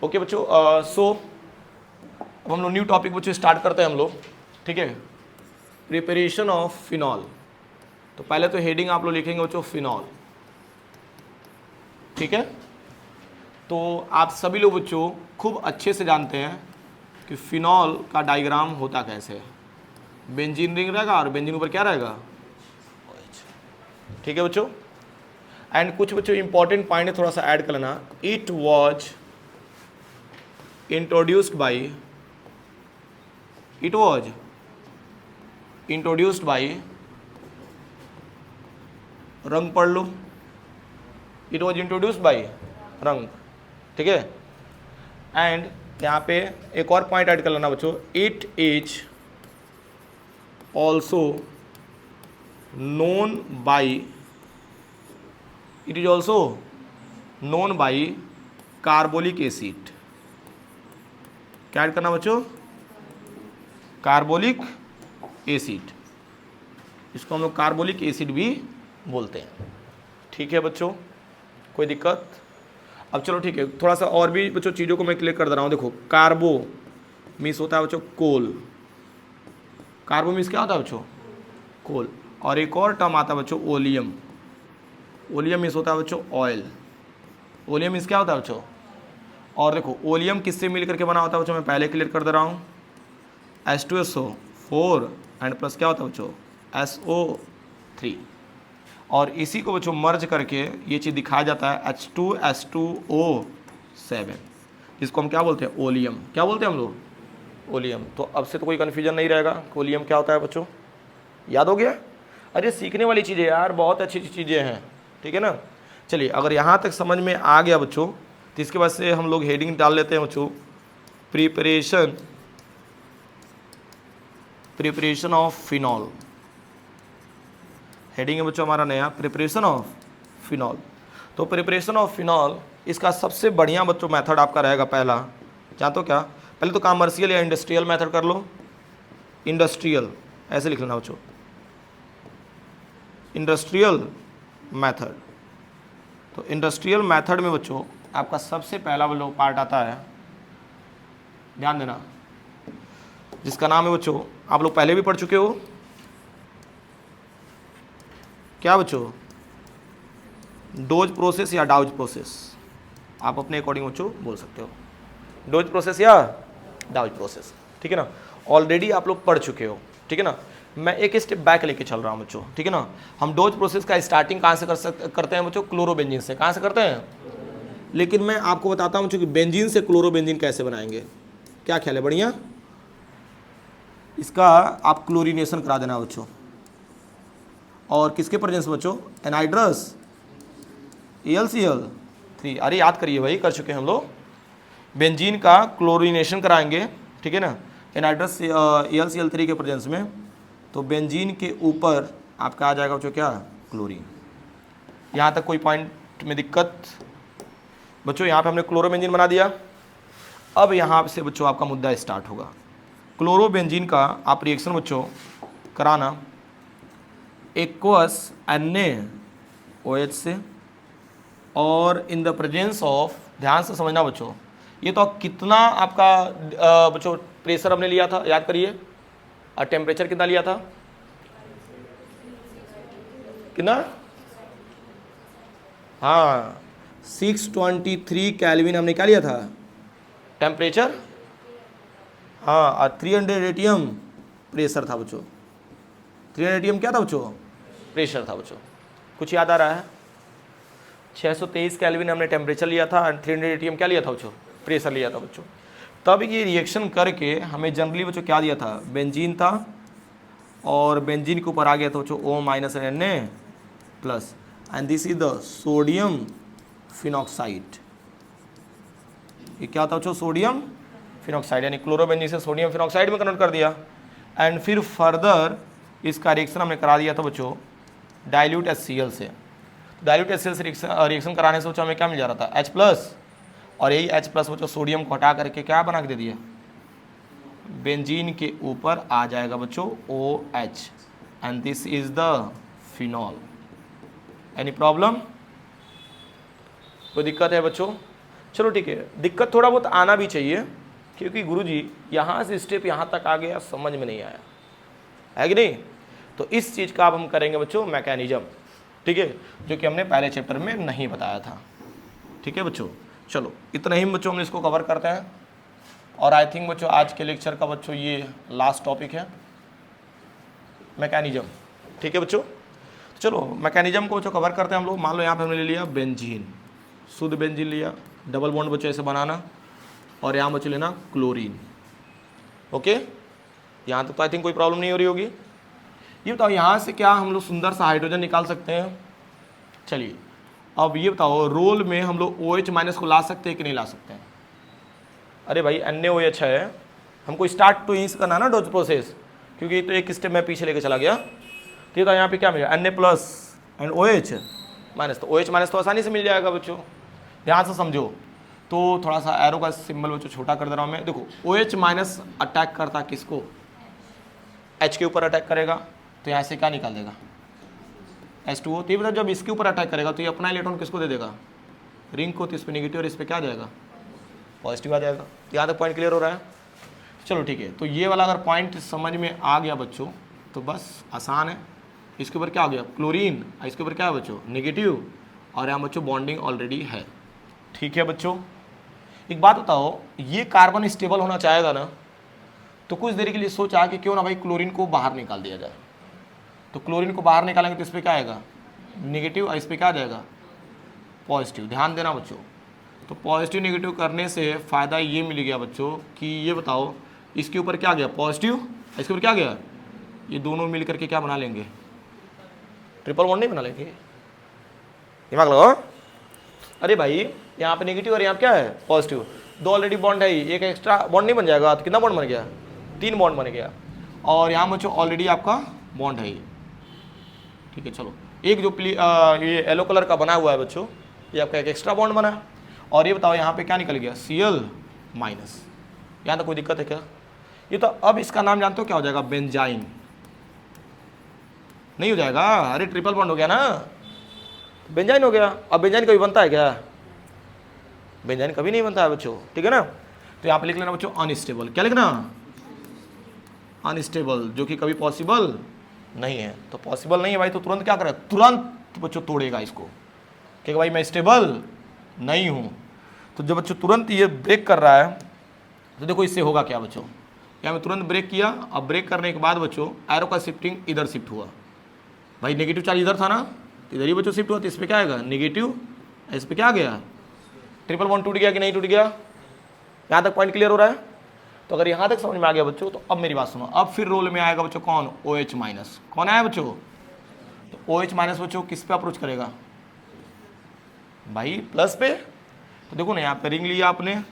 Okay बच्चों, सो अब हम लोग न्यू टॉपिक बच्चों स्टार्ट करते हैं हम लोग, ठीक है। Preparation of phenol. तो पहले तो हेडिंग आप लोग लिखेंगे बच्चों फिनॉल, ठीक है। तो आप सभी लोग बच्चों खूब अच्छे से जानते हैं कि फिनॉल का डायग्राम होता कैसे है। बेंजीन रिंग रहेगा और बेंजीन ऊपर क्या रहेगा, ठीक है बच्चों। एंड कुछ बच्चों इंपॉर्टेंट पॉइंट है, थोड़ा सा ऐड कर लेना। इट वॉज इंट्रोड्यूस्ड बाई रंग पढ़ लो, इट वॉज इंट्रोड्यूस्ड बाई रंग, ठीक है। एंड यहाँ पे एक और पॉइंट ऐड कर लेना बच्चों, it is also known by carbolic acid. क्या ऐड करना बच्चों, कार्बोलिक एसिड, इसको हम लोग कार्बोलिक एसिड भी बोलते हैं, ठीक है बच्चों। कोई दिक्कत? अब चलो ठीक है, थोड़ा सा और भी बच्चों चीज़ों को मैं क्लियर कर दे रहा हूँ। देखो कार्बो मीन्स होता है बच्चों कोल, कार्बो मीन्स क्या होता है बच्चों, कोल। और एक और टर्म आता है बच्चों ओलियम, ओलियम मीन्स होता है बच्चों ऑयल, ओलियम मीन्स क्या होता है बच्चों। और देखो ओलियम किससे मिल करके बना होता है बच्चों, मैं पहले क्लियर कर दे रहा हूँ, H2SO4 एंड प्लस क्या होता है बच्चों SO3। और इसी को बच्चों मर्ज करके ये चीज़ दिखाया जाता है H2SO7, इसको हम क्या बोलते हैं, ओलियम। क्या बोलते हैं हम लोग, ओलियम। तो अब से तो कोई कन्फ्यूजन नहीं रहेगा, ओलियम क्या होता है बच्चों, याद हो गया। अरे सीखने वाली चीज़ें यार, बहुत अच्छी अच्छी चीज़ें हैं, ठीक है ना। चलिए अगर यहाँ तक समझ में आ गया बच्चों, तो इसके बाद से हम लोग हेडिंग डाल लेते हैं बच्चों, प्रिपरेशन ऑफ फिनॉल। हेडिंग है बच्चों हमारा नया, प्रिपरेशन ऑफ फिनॉल। तो प्रिपरेशन ऑफ फिनॉल, इसका सबसे बढ़िया बच्चों मेथड आपका रहेगा पहला, क्या तो क्या, पहले तो कॉमर्शियल या इंडस्ट्रियल मेथड कर लो। इंडस्ट्रियल ऐसे लिख लेना बच्चों, इंडस्ट्रियल मेथड। तो इंडस्ट्रियल मेथड में बच्चों आपका सबसे पहला वो पार्ट आता है, ध्यान देना, जिसका नाम है बच्चों, आप लोग पहले भी पढ़ चुके हो, क्या बच्चों, डोज प्रोसेस या डाउज प्रोसेस, आप अपने अकॉर्डिंग बच्चों बोल सकते हो, डोज प्रोसेस या डाउज प्रोसेस, ठीक है ना। ऑलरेडी आप लोग पढ़ चुके हो, ठीक है ना। मैं एक स्टेप बैक लेके चल रहा हूँ बच्चों, ठीक है ना। हम डोज प्रोसेस का स्टार्टिंग कहाँ से करते हैं बच्चों, क्लोरोबेंजीन से। कहाँ से करते हैं, लेकिन मैं आपको बताता हूँ कि बेंजीन से क्लोरोबेंजीन कैसे बनाएंगे। क्या ख्याल है, बढ़िया। इसका आप क्लोरीनेशन करा देना बच्चों, और किसके प्रेजेंस बच्चों, एनहाइड्रस AlCl3। अरे याद करिए भाई, कर चुके हैं हम लोग। बेंजीन का क्लोरीनेशन कराएंगे, ठीक है ना, एनहाइड्रस AlCl3 के प्रेजेंस में। तो बेंजीन के ऊपर आपका आ जाएगा बच्चों क्या, क्लोरीन। यहाँ तक कोई पॉइंट में दिक्कत बच्चों? यहाँ पे हमने क्लोरोबेंजीन बना दिया। अब यहाँ से बच्चों आपका मुद्दा स्टार्ट होगा। क्लोरोबेंजीन का आप रिएक्शन बच्चों कराना एक्वस NaOH से, और इन द प्रेजेंस ऑफ, ध्यान से समझना बच्चों, ये तो कितना आपका बच्चों प्रेशर हमने लिया था, याद करिए। और टेम्परेचर कितना लिया था, कितना, हाँ 623 केल्विन हमने क्या लिया था टेम्परेचर, हाँ। और 300 एटीएम प्रेशर था बच्चों, 300 एटीएम क्या था बच्चों, प्रेशर था बच्चों। कुछ याद आ रहा है? 623 केल्विन हमने टेम्परेचर लिया था और 300 एटीएम क्या लिया था बच्चों, प्रेशर लिया था बच्चों। तब ये रिएक्शन करके हमें जनरली बच्चों क्या दिया था, बेंजीन था, और बेंजीन के ऊपर आ गया था बच्चों O- and Na plus, and this is the sodium phenoxide. ये क्या था बच्चों, सोडियम फिनॉक्साइड, यानी क्लोरोबेंजीन से सोडियम फिनॉक्साइड में कन्वर्ट कर दिया। एंड फिर फर्दर इसका रिएक्शन हमने करा दिया था बच्चों डाइल्यूट HCl से। डाइल्यूट HCl से रिएक्शन कराने से बच्चों हमें क्या मिल जा रहा था, H+, और यही H+ बच्चों सोडियम को हटा करके क्या बना के दे दिया, बेंजीन के ऊपर आ जाएगा बच्चों OH, and this is the phenol. Any problem, कोई दिक्कत है बच्चों? चलो ठीक है, दिक्कत थोड़ा बहुत आना भी चाहिए, क्योंकि गुरुजी यहाँ से स्टेप यहाँ तक आ गया, समझ में नहीं आया है कि नहीं। तो इस चीज़ का अब हम करेंगे बच्चों मैकेनिज्म, ठीक है, जो कि हमने पहले चैप्टर में नहीं बताया था। ठीक है बच्चों, चलो इतना ही बच्चों हम इसको कवर करते हैं। और आई थिंक बच्चों आज के लेक्चर का बच्चों ये लास्ट टॉपिक है, मैकेनिज्म। ठीक है बच्चों, चलो मैकेनिज्म को बच्चों कवर करते हैं हम लोग। मान लो यहाँ पे हमने ले लिया बेंजीन, शुद्ध बेंजीन लिया, डबल बॉन्ड बच्चों ऐसे बनाना, और यहाँ बच्चों लेना क्लोरीन। ओके, यहाँ तक तो आई थिंक कोई प्रॉब्लम नहीं हो रही होगी। ये बताओ यहाँ से क्या हम लोग सुंदर सा हाइड्रोजन निकाल सकते हैं? चलिए अब ये बताओ, रोल में हम लोग OH माइनस को ला सकते हैं कि नहीं ला सकते हैं? अरे भाई NaOH है, हमको स्टार्ट टू इंस करना ना डोज प्रोसेस, क्योंकि तो एक स्टेप मैं पीछे लेके चला गया। ठीक है, यहाँ पे क्या मिलेगा Na plus and OH minus, तो OH माइनस तो आसानी से मिल जाएगा बच्चों, ध्यान से समझो। तो थोड़ा सा एरो का सिंबल बच्चों छोटा कर दे रहा हूँ मैं। देखो OH माइनस अटैक करता किसको? H के ऊपर अटैक करेगा, तो यहाँ से क्या निकाल देगा? H2O। तो ये मतलब जब इसके ऊपर अटैक करेगा तो ये अपना इलेक्ट्रॉन किसको दे देगा? रिंग को। तो इस पर निगेटिव और इस पर क्या आ जाएगा? पॉजिटिव आ जाएगा। यहाँ तक पॉइंट क्लियर हो रहा है? चलो ठीक है, तो ये वाला अगर पॉइंट समझ में आ गया बच्चों तो बस आसान है। इसके ऊपर क्या आ गया? क्लोरीन, इसके ऊपर क्या है बच्चों? निगेटिव, और यहाँ बच्चों बॉन्डिंग ऑलरेडी है। ठीक है बच्चों, एक बात बताओ, ये कार्बन स्टेबल होना चाहेगा ना, तो कुछ देर के लिए सोचा कि क्यों ना भाई क्लोरीन को बाहर निकाल दिया जाए। तो क्लोरीन को बाहर निकालेंगे तो इस पर क्या आएगा? निगेटिव, और इस पर क्या आ जाएगा? पॉजिटिव। ध्यान देना बच्चों, तो पॉजिटिव निगेटिव करने से फ़ायदा ये मिल गया बच्चों कि ये बताओ इसके ऊपर क्या गया? पॉजिटिव, इसके ऊपर क्या गया? ये दोनों मिल करके क्या बना लेंगे? ट्रिपल बॉन्ड नहीं बना लेंगे? दिमाग लगाओ। अरे भाई यहाँ पे नेगेटिव और यहाँ पे क्या है? पॉजिटिव। दो ऑलरेडी बॉन्ड है ही, एक एक्स्ट्रा बॉन्ड नहीं बन जाएगा? तो कितना बॉन्ड बन गया? 3 बॉन्ड बन गया। और यहाँ बच्चों ऑलरेडी आपका बॉन्ड है ही। ठीक है, चलो एक जो ये येलो कलर का बना हुआ है बच्चों, ये आपका एक एक्स्ट्रा बॉन्ड बना। और ये बताओ यहाँ पे क्या निकल गया? Cl minus. यहाँ तक कोई दिक्कत है क्या? ये तो अब इसका नाम जानते हो क्या हो जाएगा? बेंजाइन। नहीं हो जाएगा? अरे ट्रिपल बॉन्ड हो गया ना, बेंजाइन हो गया। अब बेंजाइन कभी बनता है क्या? बेंजाइन कभी नहीं बनता है बच्चों। ठीक है ना, तो यहाँ पे लिख लेना बच्चों अनस्टेबल। क्या लिखना? अनस्टेबल, जो कि कभी पॉसिबल नहीं है। तो पॉसिबल नहीं है भाई, तो तुरंत क्या करेगा? तुरंत बच्चों तोड़ेगा इसको, कि भाई मैं स्टेबल नहीं हूँ। तो जब बच्चों तुरंत ये ब्रेक कर रहा है, तो देखो इससे होगा क्या बच्चों? यहाँ में तुरंत ब्रेक किया। अब ब्रेक करने के बाद बच्चों एरो का शिफ्टिंग इधर शिफ्ट हुआ। भाई नेगेटिव चार्ज इधर था ना, तो इधर ही बच्चों शिफ्ट हुआ। तो इस पर क्या आएगा? नेगेटिव, इस पर क्या आ गया? ट्रिपल बॉन्ड टूट गया कि नहीं टूट गया? यहाँ तक पॉइंट क्लियर हो रहा है? तो अगर यहाँ तक समझ में आ गया बच्चों, तो अब मेरी बात सुनो। अब फिर रोल में आएगा बच्चों कौन? OH minus. कौन आया बच्चों? तो OH माइनस बच्चों किस पे अप्रोच करेगा? भाई प्लस पे। तो देखो ना, यहाँ पे रिंग लिया आपने,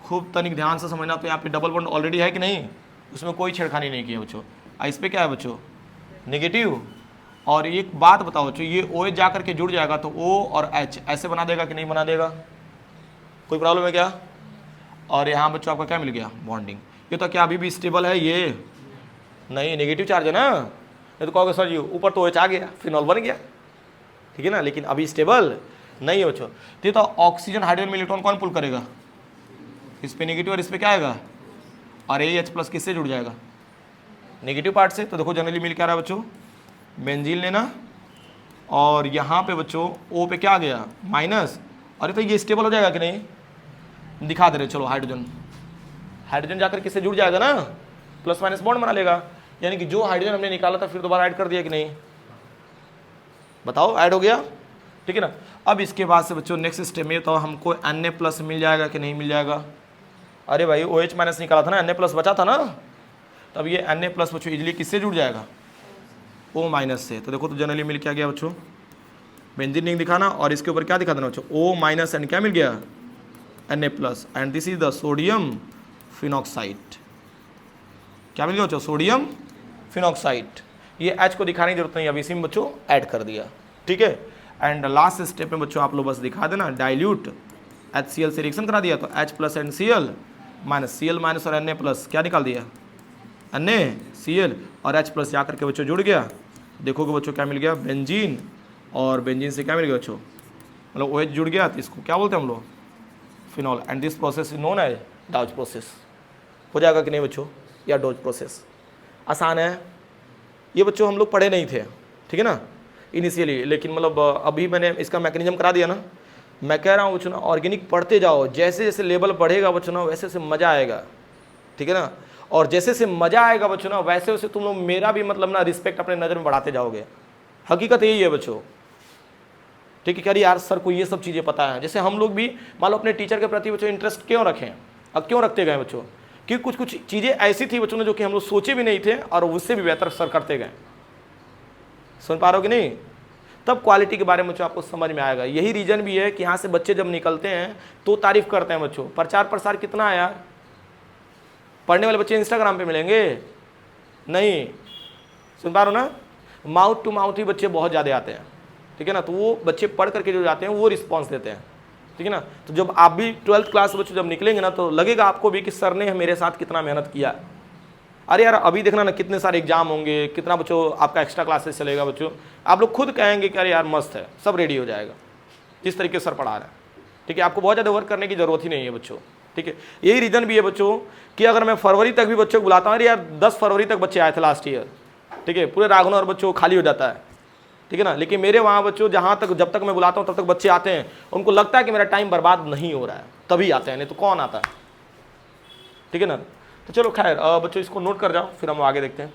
खूब तनिक ध्यान से समझना। तो यहाँ पे डबल बॉन्ड ऑलरेडी है कि नहीं? उसमें कोई छेड़खानी नहीं की है बच्चों। इस पे क्या है बच्चों? नेगेटिव। और एक बात बताओ बच्चों, ये OH जा करके जुड़ जाएगा तो O और H ऐसे बना देगा कि नहीं बना देगा? कोई प्रॉब्लम है क्या? और यहाँ बच्चों आपका क्या मिल गया? बॉन्डिंग। ये तो क्या अभी भी स्टेबल है? ये नहीं, नेगेटिव चार्ज है ना। ये तो कहोगे सर जी ऊपर तो OH आ गया, फिनॉल बन गया, ठीक है ना, लेकिन अभी स्टेबल नहीं है बच्चों। तो ऑक्सीजन हाइड्रोजन में इलेक्ट्रॉन कौन पुल करेगा? इस पे नेगेटिव और इस पे क्या आएगा? और AH प्लस किससे जुड़ जाएगा? नेगेटिव पार्ट से। तो देखो जनरली मिल क्या रहा है बच्चों? बेंजीन लेना, और यहाँ पे बच्चों O पे क्या आ गया? माइनस। अरे तो ये स्टेबल हो जाएगा कि नहीं? दिखा दे रहे। चलो हाइड्रोजन, हाइड्रोजन जाकर किससे जुड़ जाएगा ना? प्लस माइनस बॉन्ड बना लेगा। यानी कि जो हाइड्रोजन हमने निकाला था फिर दोबारा ऐड कर दिया कि नहीं? बताओ, ऐड हो गया? ठीक है ना। अब इसके बाद से बच्चों नेक्स्ट स्टेप में तो हमको Na प्लस मिल जाएगा कि नहीं मिल जाएगा? अरे भाई OH माइनस निकाला था ना, Na प्लस बचा था ना, तब ये Na प्लस बच्चों इजिली किससे जुड़ जाएगा? O माइनस से। तो देखो तो जनरली मिल क्या गया बच्चों? बेंजीन रिंग दिखाना, और इसके ऊपर क्या दिखा देना बच्चों? O माइनस एंड क्या मिल गया? Na plus. And this is the sodium phenoxide. क्या मिल गया बच्चों? Sodium phenoxide. ये H को दिखाने की जरूरत नहीं, अभी इसी में बच्चों ऐड कर दिया। ठीक है। एंड लास्ट स्टेप में बच्चों आप लोग बस दिखा देना, डाइल्यूट HCl से रिएक्शन करा दिया, तो H plus and Cl minus, Cl minus और Na प्लस क्या निकाल दिया? NaCl और H प्लस जाकर के बच्चों जुड़ गया। देखोगे बच्चों क्या मिल गया? बेंजीन। और बेंजीन से क्या मिल गया बच्चों? मतलब OH जुड़ गया, तो इसको क्या बोलते हैं हम लोग? Phenol, and this process is known as dodge process. हो जाएगा कि नहीं बच्चों, या डॉज प्रोसेस आसान है। ये बच्चों हम लोग पढ़े नहीं थे, ठीक है ना इनिशियली, लेकिन मतलब अभी मैंने इसका मैकेनिज्म करा दिया ना। मैं कह रहा हूँ बच्चों ना ऑर्गेनिक पढ़ते जाओ, जैसे जैसे लेवल बढ़ेगा बच्चों ना वैसे वैसे मज़ा आएगा, ठीक है ना। और जैसे जैसे मज़ा आएगा बच्चों ना वैसे वैसे तुम लोग मेरा भी मतलब ना रिस्पेक्ट अपने नज़र में बढ़ाते जाओगे। हकीकत यही है बच्चों, ठीक है। कह रही यार सर को ये सब चीज़ें पता है। जैसे हम लोग भी मान लो अपने टीचर के प्रति बच्चों इंटरेस्ट क्यों रखें, अब क्यों रखते गए बच्चों, क्योंकि कुछ कुछ चीज़ें ऐसी थी बच्चों ने जो कि हम लोग सोचे भी नहीं थे और उससे भी बेहतर सर करते गए। सुन पा रहे हो कि नहीं, तब क्वालिटी के बारे में बच्चों आपको समझ में आएगा। यही रीजन भी है कि यहाँ से बच्चे जब निकलते हैं तो तारीफ करते हैं बच्चों। प्रचार प्रसार कितना है यार, पढ़ने वाले बच्चे इंस्टाग्राम पे मिलेंगे नहीं, सुन पा रहे हो ना, माउथ टू माउथ ही बच्चे बहुत ज़्यादा आते हैं, ठीक है ना। तो वो बच्चे पढ़ करके जो जाते हैं वो रिस्पॉन्स देते हैं, ठीक है ना। तो जब आप भी 12th क्लास बच्चों जब निकलेंगे ना तो लगेगा आपको भी कि सर ने मेरे साथ कितना मेहनत किया। अरे यार अभी देखना ना कितने सारे एग्जाम होंगे, कितना बच्चों आपका एक्स्ट्रा क्लासेस चलेगा बच्चों, आप लोग खुद कहेंगे कि अरे यार मस्त है, सब रेडी हो जाएगा जिस तरीके से सर पढ़ा रहे हैं, ठीक है। आपको बहुत ज़्यादा वर्क करने की ज़रूरत ही नहीं है बच्चों, ठीक है। यही रीज़न भी है बच्चों कि अगर मैं फरवरी तक भी बच्चों को बुलाता हूँ, अरे यार 10 फरवरी तक बच्चे आए थे लास्ट ईयर, ठीक है, पूरे रागनौर और बच्चों खाली हो जाता है, ठीक है ना। लेकिन मेरे वहाँ बच्चों जहाँ तक जब तक मैं बुलाता हूँ तब तक बच्चे आते हैं, उनको लगता है कि मेरा टाइम बर्बाद नहीं हो रहा है, तभी आते हैं, नहीं तो कौन आता है, ठीक है ना। तो चलो खैर बच्चों इसको नोट कर जाओ, फिर हम आगे देखते हैं।